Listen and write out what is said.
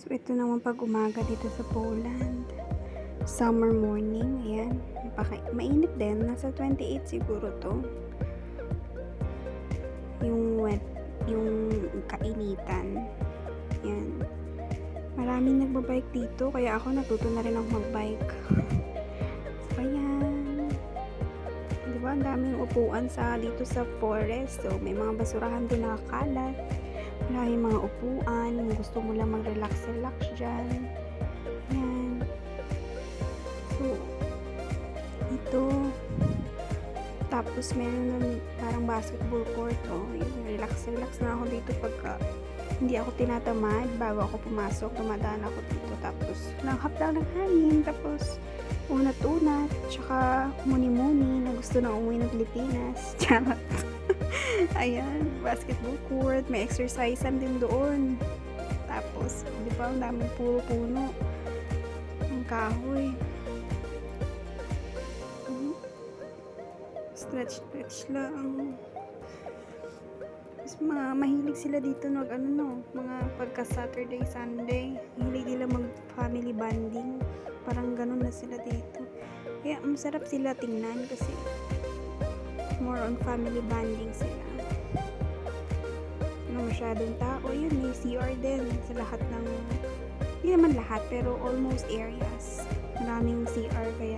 So, ito naman pag umaga dito sa Poland. Summer morning, ayan. Mainit din. Nasa 28 siguro to. Yung kainitan. Ayan. Maraming nagbabike dito, kaya ako natuto na rin ako magbike. So, ayan. Diba, ang daming upuan dito sa forest. So, may mga basurahan din nakakalat. Maraming mga upuan, yung gusto mo lang mag-relax dyan. Yan. So, ito. Tapos, meron nun parang basketball court. Oh, relax na ako dito pagka hindi ako tinatamad. Bago ako pumasok, dumadaan ako dito. Tapos, langhap lang ng hangin. Tapos, unat-unat. Tsaka, muni-muni na gusto na umuwi ng Pilipinas. Charot. Ayan, basketball court, may exercisean din doon. Tapos, di ba, ang daming puro puno. Ang kahoy. Stretch lang. Mas mahilig sila dito mga pagka Saturday, Sunday. Hilig nila mag-family bonding. Parang ganun na sila dito. Kaya, masarap sila tingnan kasi more on family bonding sila. Masyadong tao, yun, may CR din sa lahat ng, hindi naman lahat, pero almost areas. Maraming CR, kaya